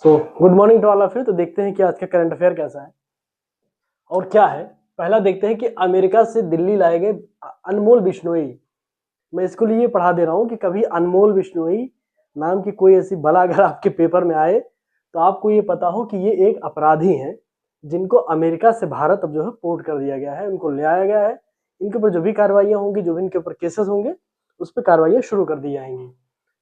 So good morning to all of you. तो देखते हैं कि आज का करंट अफेयर कैसा है और क्या है। पहला देखते हैं कि अमेरिका से दिल्ली लाए गए अनमोल बिश्नोई। मैं इसको लिए पढ़ा दे रहा हूँ कि कभी अनमोल बिश्नोई नाम की कोई ऐसी बला अगर आपके पेपर में आए तो आपको ये पता हो कि ये एक अपराधी हैं जिनको अमेरिका से भारत अब जो है पोर्ट कर दिया गया है, उनको ले आया गया है। इनके ऊपर जो भी कार्रवाइयाँ होंगी, जो भी इनके ऊपर केसेस होंगे, उस पर कार्रवाइयाँ शुरू कर दी जाएंगी।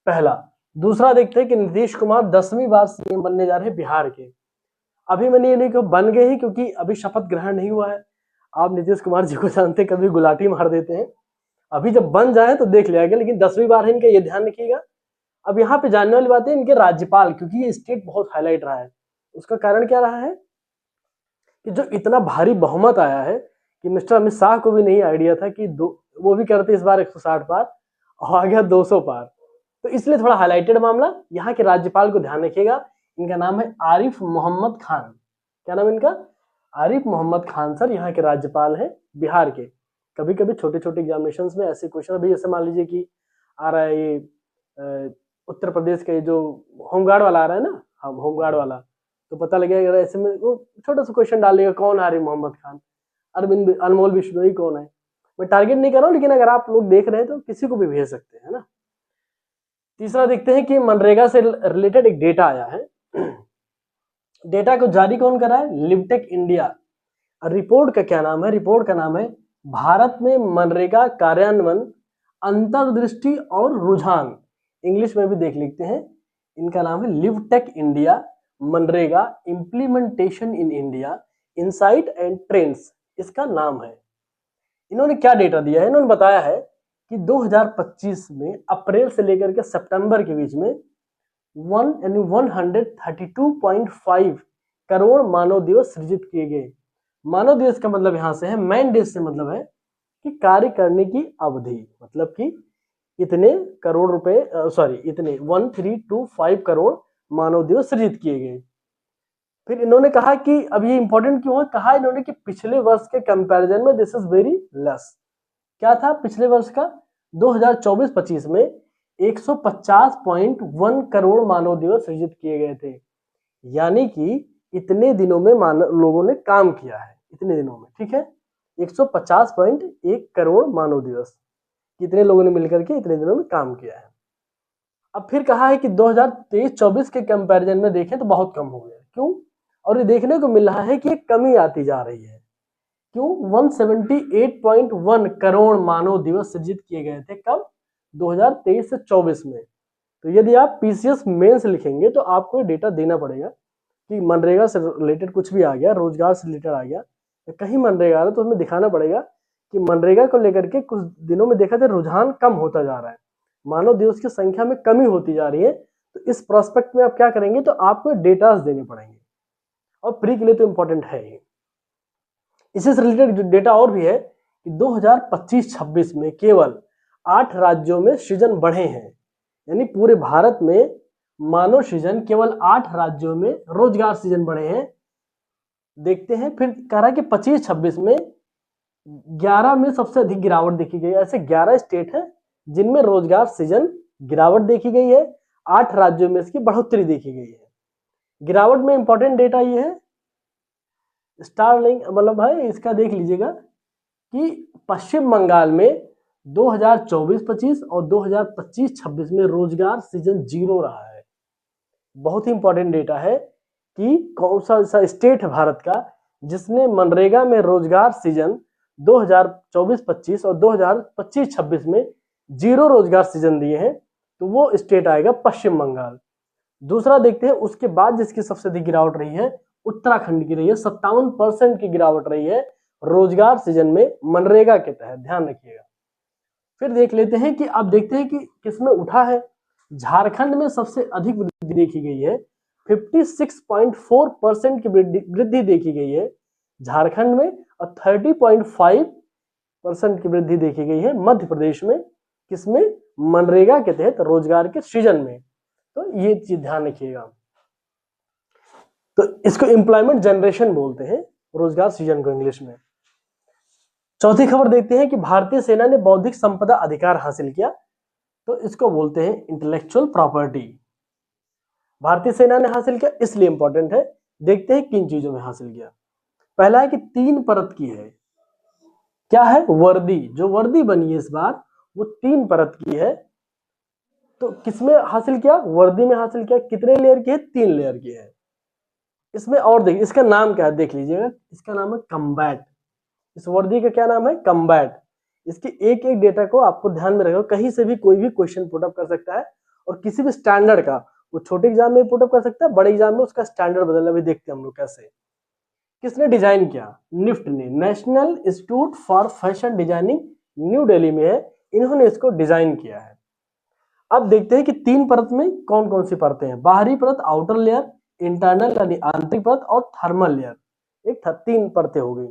पहला। दूसरा देखते हैं कि नीतीश कुमार 10वीं बार सीएम बनने जा रहे हैं बिहार के। अभी मैंने ये नहीं कहा बन गए ही, क्योंकि अभी शपथ ग्रहण नहीं हुआ है। आप नीतीश कुमार जी को जानते, कभी गुलाटी मार देते हैं। अभी जब बन जाए तो देख लिया गया, लेकिन 10वीं बार है इनका, ये ध्यान रखिएगा। अब यहाँ पे जानने वाली बात है इनके राज्यपाल, क्योंकि ये स्टेट बहुत हाईलाइट रहा है। उसका कारण क्या रहा है कि जो इतना भारी बहुमत आया है कि मिस्टर अमित शाह को भी नहीं आइडिया था कि वो भी करते इस बार 160 पार और आ गया 200 पार। तो इसलिए थोड़ा हाईलाइटेड मामला। यहाँ के राज्यपाल को ध्यान रखिएगा, इनका नाम है आरिफ मोहम्मद खान। क्या नाम है इनका? आरिफ मोहम्मद खान सर यहाँ के राज्यपाल हैं बिहार के। कभी कभी छोटे छोटे एग्जामिनेशन में ऐसे क्वेश्चन, अभी जैसे मान लीजिए कि आ रहा है ये उत्तर प्रदेश का जो होमगार्ड वाला आ रहा है ना, हाँ होमगार्ड वाला, तो पता लगेगा अगर ऐसे में वो छोटा सा क्वेश्चन डालेगा कौन आरिफ मोहम्मद खान, अरविंद अनमोल बिश्नोई कौन है। मैं टारगेट नहीं कर रहा हूँ, लेकिन अगर आप लोग देख रहे हैं तो किसी को भी भेज सकते हैं ना। तीसरा देखते हैं कि मनरेगा से रिलेटेड एक डेटा आया है। डेटा को जारी कौन कर रहा है? लिवटेक इंडिया। रिपोर्ट का क्या नाम है? रिपोर्ट का नाम है भारत में मनरेगा कार्यान्वयन, अंतर्दृष्टि और रुझान। इंग्लिश में भी देख लिखते हैं। इनका नाम है लिवटेक इंडिया मनरेगा implementation in India insight and trends, इसका नाम है। इन्होंने क्या डेटा दिया है? इन्होंने बताया है कि 2025 में अप्रैल से लेकर के सितंबर के बीच में 132.5 करोड़ मानव दिवस सृजित किए गए। मानव दिवस का मतलब यहां से है, मैन डेज से मतलब है कि कार्य करने की अवधि, मतलब कि इतने करोड़ रुपए, इतने 1325 करोड़ मानव दिवस सृजित किए गए। फिर इन्होंने कहा कि अब ये इंपॉर्टेंट क्यों है, कहा इन्होंने कि पिछले वर्ष के कंपैरिजन में दिस इज वेरी लेस। क्या था पिछले वर्ष का? 2024-25 में 150.1 करोड़ मानव दिवस सृजित किए गए थे। यानी कि इतने दिनों में लोगों ने काम किया है, इतने दिनों में, ठीक है। 150.1 करोड़ मानव दिवस, कितने लोगों ने मिलकर के इतने दिनों में काम किया है। अब फिर कहा है कि 2023-24 के कंपैरिजन में देखें तो बहुत कम हो गया। क्यों? और ये देखने को मिल रहा है कि एक कमी आती जा रही है। क्यों? 178.1 करोड़ मानव दिवस सृजित किए गए थे। कब? 2023 से 24 में। तो यदि आप पीसीएस मेंस लिखेंगे तो आपको ये डेटा देना पड़ेगा कि मनरेगा से रिलेटेड कुछ भी आ गया, रोजगार से रिलेटेड आ गया, कहीं मनरेगा आ रहा तो हमें दिखाना पड़ेगा कि मनरेगा को लेकर के कुछ दिनों में देखा जाए रुझान कम होता जा रहा है, मानव दिवस की संख्या में कमी होती जा रही है। तो इस प्रोस्पेक्ट में आप क्या करेंगे, तो आपको डेटास देने पड़ेंगे, और प्री के लिए तो इंपॉर्टेंट है ही। इससे रिलेटेड जो डेटा और भी है कि 2025-26 में केवल 8 राज्यों में सृजन बढ़े हैं। यानी पूरे भारत में मानव सृजन केवल 8 राज्यों में रोजगार सृजन बढ़े हैं। देखते हैं फिर कह रहा है कि 25-26 में 11 में सबसे अधिक गिरावट देखी गई। ऐसे 11 स्टेट हैं जिनमें रोजगार सृजन गिरावट देखी गई है, 8 राज्यों में इसकी बढ़ोतरी देखी गई है। गिरावट में इंपॉर्टेंट डेटा ये है, स्टारलिंक मतलब है, इसका देख लीजिएगा कि पश्चिम बंगाल में 2024-25 और 2025-26 में रोजगार सृजन 0 रहा है। बहुत ही इंपॉर्टेंट डेटा है कि कौन सा स्टेट है भारत का जिसने मनरेगा में रोजगार सृजन 2024-25 और 2025-26 में 0 रोजगार सृजन दिए हैं, तो वो स्टेट आएगा पश्चिम बंगाल। दूसरा देखते हैं उसके बाद जिसकी सबसे अधिक गिरावट रही है, उत्तराखंड की रही है। 57% की गिरावट रही है रोजगार सृजन में मनरेगा के तहत, ध्यान रखिएगा। फिर देख लेते हैं कि अब देखते हैं कि किसमें उठा है। झारखंड में सबसे अधिक वृद्धि देखी गई है, 56.4% की वृद्धि देखी गई है झारखंड में, और 30.5% की वृद्धि देखी गई है मध्य प्रदेश में। किसमें? मनरेगा के तहत रोजगार के सृजन में। तो ये चीज ध्यान रखिएगा। तो इसको एम्प्लॉयमेंट जनरेशन बोलते हैं, रोजगार सृजन को इंग्लिश में। चौथी खबर देखते हैं कि भारतीय सेना ने बौद्धिक संपदा अधिकार हासिल किया, तो इसको बोलते हैं इंटेलेक्चुअल प्रॉपर्टी। भारतीय सेना ने हासिल किया, इसलिए इंपॉर्टेंट है। देखते हैं किन चीजों में हासिल किया। पहला है कि 3 परत की है। क्या है? वर्दी। जो वर्दी बनी है इस बार वो 3 परत की है। तो किसमें हासिल किया? वर्दी में हासिल किया। कितने लेयर की है? 3 लेयर की है। इसमें और देखिए, इसका नाम क्या है देख लीजिएगा, इसका नाम है कम्बैट। इस वर्दी का क्या नाम है? कम्बैट। इसकी एक एक डेटा को आपको ध्यान में रखो, कहीं से भी कोई भी क्वेश्चन पुटअप कर सकता है और किसी भी स्टैंडर्ड का, वो छोटे एग्जाम में पुटअप कर सकता है, बड़े एग्जाम में उसका स्टैंडर्ड बदलना भी देखते हैं हम लोग कैसे। किसने डिजाइन किया? निफ्ट ने, national institute for fashion designing, new Delhi में है, इन्होंने इसको डिजाइन किया है। अब देखते हैं कि 3 परत में कौन कौन सी परतें हैं। बाहरी परत, आउटर लेयर, इंटरनल यानी आंतरिक परत और थर्मल लेयर। एक 3 परतें हो गई।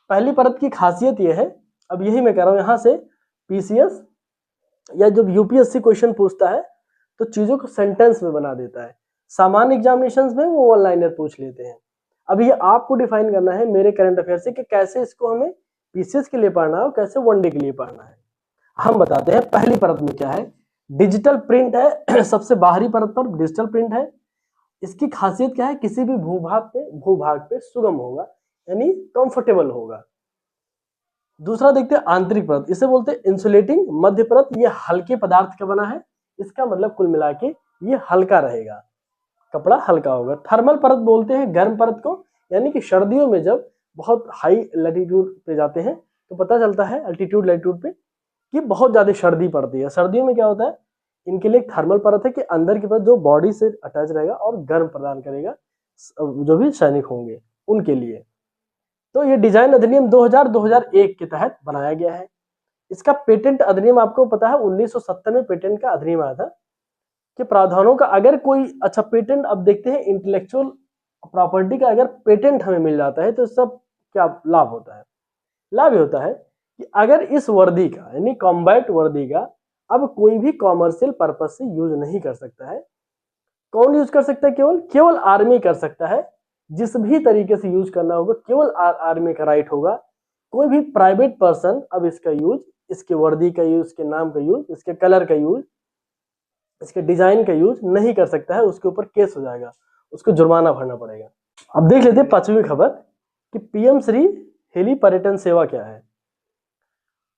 पहली परत की खासियत यह है, अब यही मैं कह रहा हूं, यहां से पीसीएस या जब यूपीएससी क्वेश्चन पूछता है तो चीजों को सेंटेंस में बना देता है। सामान्य एग्जामिनेशंस में वो वन लाइनर पूछ लेते हैं। अब ये आपको डिफाइन करना है मेरे करंट अफेयर से कि कैसे इसको हमें पीसीएस के लिए पढ़ना है और कैसे वनडे के लिए पढ़ना है। हम बताते हैं पहली परत में क्या है। डिजिटल प्रिंट है सबसे बाहरी परत पर डिजिटल प्रिंट है। इसकी खासियत क्या है? किसी भी भूभाग पे सुगम होगा, यानी कंफर्टेबल होगा। दूसरा देखते हैं आंतरिक परत, इसे बोलते हैं इंसुलेटिंग। मध्य परत, ये हल्के पदार्थ का बना है, इसका मतलब कुल मिला के ये हल्का रहेगा, कपड़ा हल्का होगा। थर्मल परत बोलते हैं गर्म परत को, यानी कि सर्दियों में जब बहुत हाई लैटिट्यूड पे जाते हैं तो पता चलता है अल्टीट्यूड लैटिट्यूड पे कि बहुत ज्यादा सर्दी पड़ती है। सर्दियों में क्या होता है, इनके लिए थर्मल परत है कि अंदर की परत जो बॉडी से अटैच रहेगा और गर्म प्रदान करेगा जो भी सैनिक होंगे उनके लिए। तो ये डिजाइन अधिनियम 2001 के तहत बनाया गया है। इसका पेटेंट अधिनियम आपको पता है 1970 में पेटेंट का अधिनियम आया था कि प्रावधानों का अगर कोई, अच्छा पेटेंट अब देखते हैं, इंटेलेक्चुअल प्रॉपर्टी का अगर पेटेंट हमें मिल जाता है तो सब क्या लाभ होता है? लाभ होता है कि अगर इस वर्दी का यानी कॉम्बैट वर्दी का अब कोई भी कॉमर्शियल पर्पज से यूज नहीं कर सकता है। कौन यूज कर सकता है? केवल आर्मी कर सकता है। जिस भी तरीके से यूज करना होगा केवल आर्मी का राइट होगा। कोई भी प्राइवेट पर्सन अब इसका यूज, इसके वर्दी का यूज, इसके नाम का यूज, इसके कलर का यूज, इसके डिजाइन का यूज नहीं कर सकता है। उसके ऊपर केस हो जाएगा, उसको जुर्माना भरना पड़ेगा। अब देख लेते हैं 5वीं खबर कि पीएम श्री हेली पर्यटन सेवा क्या है।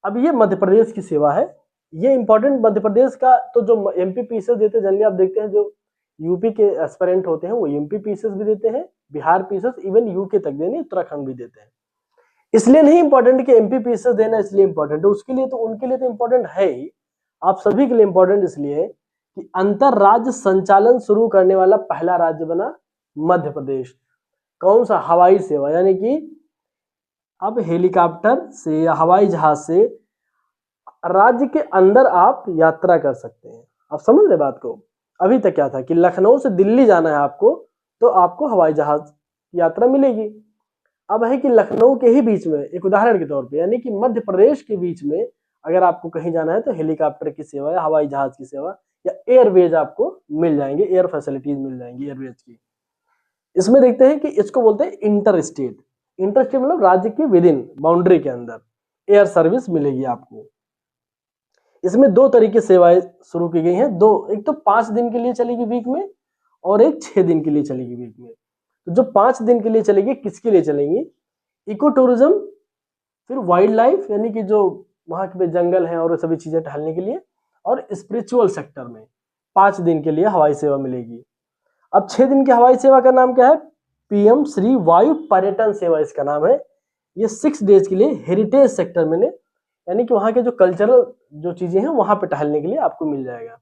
अब ये मध्य प्रदेश की सेवा है, ये इंपॉर्टेंट मध्य प्रदेश का। तो जो एमपी पीसीएस देते हैं जनरली आप देखते हैं, जो यूपी के एस्पिरेंट होते हैं वो एमपी पीसीएस भी देते हैं, बिहार पीसीएस, इवन यूके तक देने, उत्तराखंड भी देते हैं। इसलिए नहीं इंपॉर्टेंट कि एमपी पीसीएस देना इसलिए इंपॉर्टेंट है, उसके लिए तो उनके लिए तो इंपॉर्टेंट है ही, आप सभी के लिए इंपॉर्टेंट इसलिए कि अंतर राज्य संचालन शुरू करने वाला पहला राज्य बना मध्य प्रदेश। कौन सा? हवाई सेवा, यानी कि अब हेलीकॉप्टर से या हवाई जहाज से राज्य के अंदर आप यात्रा कर सकते हैं। आप समझ रहे बात को? अभी तक क्या था कि लखनऊ से दिल्ली जाना है आपको तो आपको हवाई जहाज की यात्रा मिलेगी। अब है कि लखनऊ के ही बीच में, एक उदाहरण के तौर पे, यानी कि मध्य प्रदेश के बीच में अगर आपको कहीं जाना है तो हेलीकॉप्टर की सेवा या हवाई जहाज की सेवा या एयरवेज आपको मिल जाएंगे, एयर फैसिलिटीज मिल जाएंगी एयरवेज की। इसमें देखते हैं कि इसको बोलते हैं इंटर स्टेट। इंटर स्टेट मतलब राज्य के विद इन बाउंड्री के अंदर एयर सर्विस मिलेगी आपको। इसमें 2 तरीके सेवाएं शुरू की गई हैं। दो, एक तो 5 दिन के लिए चलेगी वीक में और एक 6 दिन के लिए चलेगी वीक में। तो जो 5 दिन के लिए चलेगी किसके लिए चलेंगी? इको टूरिज्म, फिर वाइल्ड लाइफ यानी कि जो वहां के जंगल हैं और सभी चीजें टहलने के लिए, और स्पिरिचुअल सेक्टर में 5 दिन के लिए हवाई सेवा मिलेगी। अब 6 दिन की हवाई सेवा का नाम क्या है? पीएम श्री वायु पर्यटन सेवा इसका नाम है। ये 6 डेज के लिए हेरिटेज सेक्टर में, यानी कि वहां के जो कल्चरल जो चीजें हैं वहां पे टहलने के लिए आपको मिल जाएगा।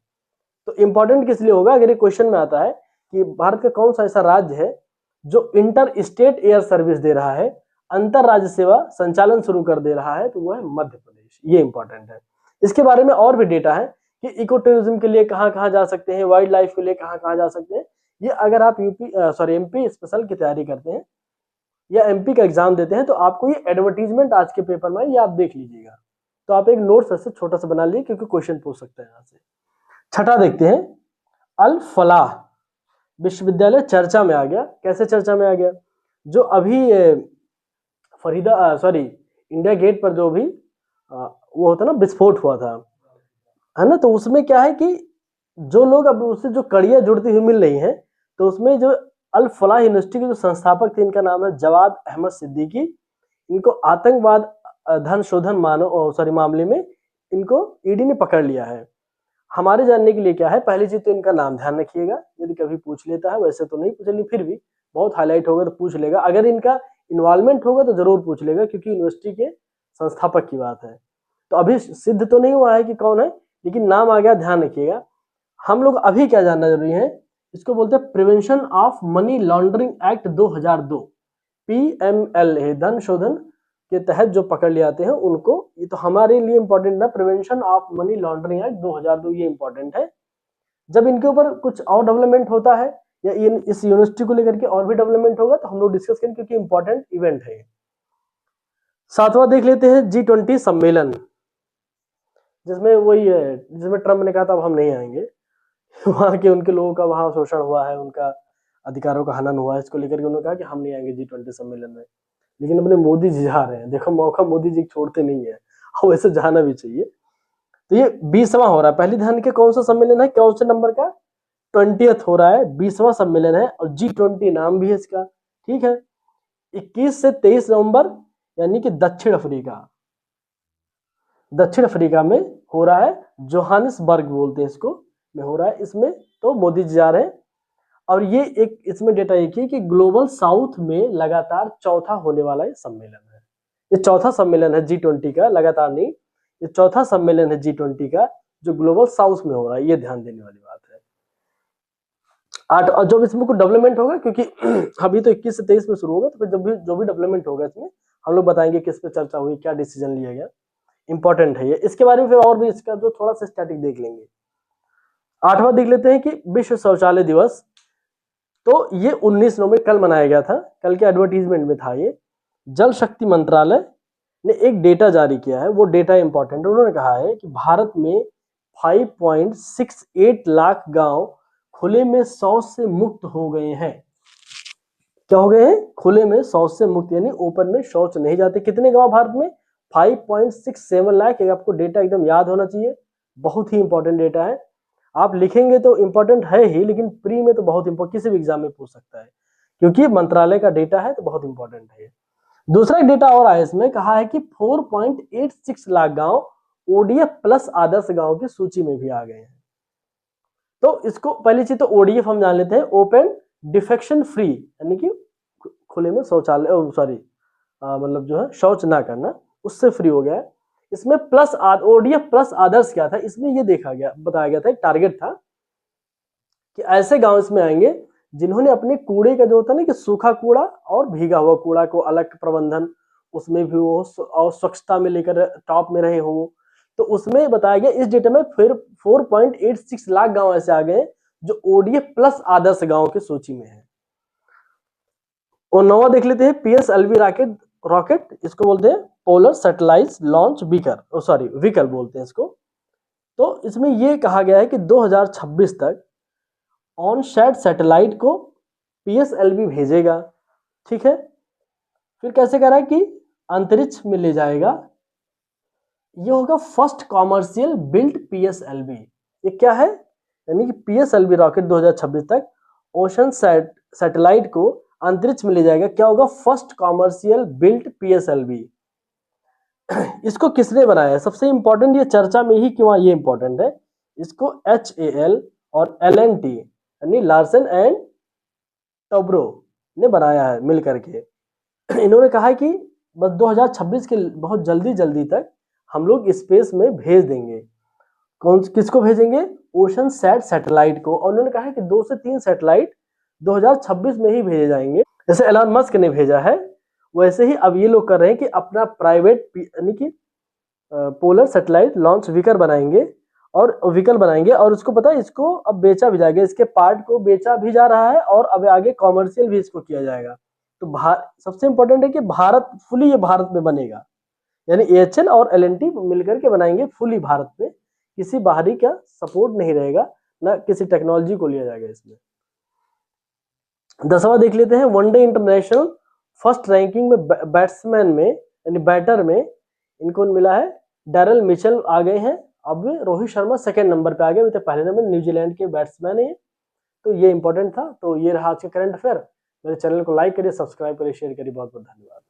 तो इंपॉर्टेंट किस लिए होगा? अगर ये क्वेश्चन में आता है कि भारत का कौन सा ऐसा राज्य है जो इंटर स्टेट एयर सर्विस दे रहा है, अंतर राज्य सेवा संचालन शुरू कर दे रहा है, तो वो है मध्य प्रदेश। ये इंपॉर्टेंट है। इसके बारे में और भी डेटा है कि इको टूरिज्म के लिए कहाँ कहाँ जा सकते हैं, वाइल्ड लाइफ के लिए कहाँ कहाँ जा सकते हैं। ये अगर आप एमपी स्पेशल की तैयारी करते हैं या एमपी का एग्जाम देते हैं तो आपको ये एडवर्टीजमेंट आज के पेपर में ये आप देख लीजिएगा। तो आप एक नोट्स ऐसे छोटा सा बना लीजिए क्योंकि क्वेश्चन पूछ सकते हैं यहाँ से। छठा देखते हैं, अल फलाह विश्वविद्यालय चर्चा में आ गया। कैसे चर्चा में आ गया? जो अभी इंडिया गेट पर जो भी वो होता ना विस्फोट हुआ था, है ना, तो उसमें क्या है कि जो लोग अब उससे जो कड़ियां जुड़ती हुई मिल रही हैं तो उसमें जो अल फलाह यूनिवर्सिटी के जो संस्थापक थे, इनका नाम है जवाद अहमद सिद्दीकी। इनको आतंकवाद धन शोधन मामले में इनको ईडी ने पकड़ लिया है। हमारे जानने के लिए क्या है, पहली चीज तो इनका नाम ध्यान रखिएगा, यदि कभी पूछ लेता है, वैसे तो नहीं पूछेगी, फिर भी बहुत हाईलाइट होगा तो पूछ लेगा। अगर इनका इन्वॉल्वमेंट होगा तो जरूर पूछ लेगा, क्योंकि यूनिवर्सिटी के संस्थापक की बात है। तो अभी सिद्ध तो नहीं हुआ है कि कौन है, लेकिन नाम आ गया, ध्यान रखिएगा। हम लोग अभी क्या जानना जरूरी है, इसको बोलते हैं prevention of money laundering act 2002, PML है, धन शोधन के तहत जो पकड़ ले आते हैं उनको। ये तो हमारे लिए इंपॉर्टेंट है, prevention of money laundering act 2002, ये इंपॉर्टेंट है। जब इनके ऊपर कुछ और डेवलपमेंट होता है या इस यूनिवर्सिटी को लेकर के और भी डेवलपमेंट होगा तो हम लोग डिस्कस करेंगे, क्योंकि इंपॉर्टेंट इवेंट है। सातवां देख लेते हैं G20 सम्मेलन, जिसमें वही है जिसमें ट्रम्प ने कहा था अब हम नहीं आएंगे। वहां के उनके लोगों का वहां शोषण हुआ है, उनका अधिकारों का हनन हुआ है, इसको लेकर के उन्होंने कहा कि हम नहीं आएंगे G20 सम्मेलन में। लेकिन अपने मोदी जी जा रहे हैं, देखो मौका मोदी जी छोड़ते नहीं है, और वैसे जाना भी चाहिए। तो ये 20वां हो रहा है, पहली ध्यान के कौन सा सम्मेलन है, क्वेश्चन नंबर का 20th हो रहा है, 20वां सम्मेलन है, और G20 नाम भी है इसका, ठीक है। 21 से 23 नवंबर यानी कि दक्षिण अफ्रीका में हो रहा है, जोहानिसबर्ग बोलते हैं इसको, में हो रहा है। इसमें तो मोदी जी जा रहे हैं। और ये एक इसमें डेटा एक ही कि ग्लोबल साउथ में लगातार चौथा होने वाला ये सम्मेलन है। ये चौथा सम्मेलन है G20 का, लगातार नहीं, ये चौथा सम्मेलन है G20 का जो ग्लोबल साउथ में हो रहा है, ये ध्यान देने वाली बात है। 8 और जब इसमें कुछ डेवलपमेंट होगा, क्योंकि अभी तो 21 से 23 में शुरू होगा, तो फिर जब भी जो भी डेवलपमेंट होगा इसमें हम लोग बताएंगे किस पे चर्चा हुई, क्या डिसीजन लिया गया, इंपॉर्टेंट है ये। इसके बारे में फिर और भी इसका जो थोड़ा सा स्टैटिक देख लेंगे। 8वां देख लेते हैं कि विश्व शौचालय दिवस, तो ये 19 नवंबर कल मनाया गया था, कल के एडवर्टीजमेंट में था ये। जल शक्ति मंत्रालय ने एक डेटा जारी किया है, वो डेटा इंपॉर्टेंट है। उन्होंने कहा है कि भारत में 5.68 लाख गांव खुले में शौच से मुक्त हो गए हैं। क्या हो गए हैं, खुले में शौच से मुक्त, यानी ओपन में शौच नहीं जाते। कितने गांव भारत में, 5.67 लाख। आपको डेटा एकदम याद होना चाहिए, बहुत ही इंपॉर्टेंट डेटा है। आप लिखेंगे तो इंपॉर्टेंट है ही, लेकिन प्री में तो बहुत इंपॉर्टेंट, किसी भी एग्जाम में पूछ सकता है, क्योंकि मंत्रालय का डेटा है तो बहुत इंपॉर्टेंट है। दूसरा एक डेटा और आया इसमें, कहा है कि 4.86 लाख गांव ODF प्लस आदर्श गांव की सूची में भी आ गए हैं। तो इसको पहली चीज तो ODF हम जान लेते हैं, ओपन डिफेक्शन फ्री, यानी कि खुले में शौचालय मतलब जो है शौच ना करना, उससे फ्री हो गया है। इसमें प्लस ODF प्लस आदर्श क्या था, इसमें ये बताया गया था, एक टारगेट था कि ऐसे गांव इसमें आएंगे जिन्होंने अपने कूड़े का जो होता है ना कि सूखा कूड़ा और भीगा हुआ कूड़ा को अलग प्रबंधन उसमें भी हो, और स्वच्छता में लेकर टॉप में रहे हो। तो उसमें बताया गया इस डेटा में फिर 4.86 लाख गांव ऐसे आ गए जो ODF प्लस आदर्श गांव की सूची में है। और 9वां देख लेते हैं, PSLV रॉकेट, इसको बोलते हैं पोलर सैटेलाइट लॉन्च व्हीकल बोलते हैं इसको। तो इसमें यह कहा गया है कि 2026 तक ऑनसैट सैटेलाइट को PSLV भेजेगा, ठीक है। फिर कैसे कह रहा है कि अंतरिक्ष में ले जाएगा, ये होगा फर्स्ट कॉमर्शियल बिल्ट PSLV। ये क्या है, यानी कि PSLV रॉकेट 2026 तक ओशन सैटेलाइट को अंतरिक्ष में ले जाएगा। क्या होगा, फर्स्ट कॉमर्शियल बिल्ट PSLV। इसको किसने बनाया है, सबसे इंपॉर्टेंट, ये चर्चा में ही क्यों ये इंपॉर्टेंट है, इसको HAL और LNT यानी लार्सन एंड टोब्रो ने बनाया है मिल करके। इन्होंने कहा है कि बस 2026 के बहुत जल्दी तक हम लोग स्पेस में भेज देंगे। किसको भेजेंगे, ओशन सैटेलाइट को। और उन्होंने कहा है कि 2 से 3 सैटेलाइट 2026 में ही भेजे जाएंगे। जैसे एलन मस्क ने भेजा है, वैसे ही अब ये लोग कर रहे हैं कि अपना प्राइवेट यानी कि पोलर सैटेलाइट लॉन्च व्हीकल बनाएंगे, और उसको पता है, इसको अब बेचा भी जाएगा, इसके पार्ट को बेचा भी जा रहा है, और अब आगे कॉमर्शियल भी इसको किया जाएगा। तो सबसे इंपॉर्टेंट है कि ये भारत में बनेगा, यानी AHL और LNT मिलकर के बनाएंगे फुली भारत में, किसी बाहरी का सपोर्ट नहीं रहेगा, ना किसी टेक्नोलॉजी को लिया जाएगा इसमें। 10वां देख लेते हैं, वनडे इंटरनेशनल फर्स्ट रैंकिंग में बैट्समैन में यानी बैटर में इनको मिला है, डैरल मिचेल आ गए हैं। अब रोहित शर्मा सेकंड नंबर पे आ गए, तो पहले नंबर न्यूजीलैंड के बैट्समैन है। तो ये इंपॉर्टेंट था। तो ये रहा आज का करंट अफेयर। मेरे चैनल को लाइक करिए, सब्सक्राइब करिए, शेयर करिए। बहुत बहुत धन्यवाद।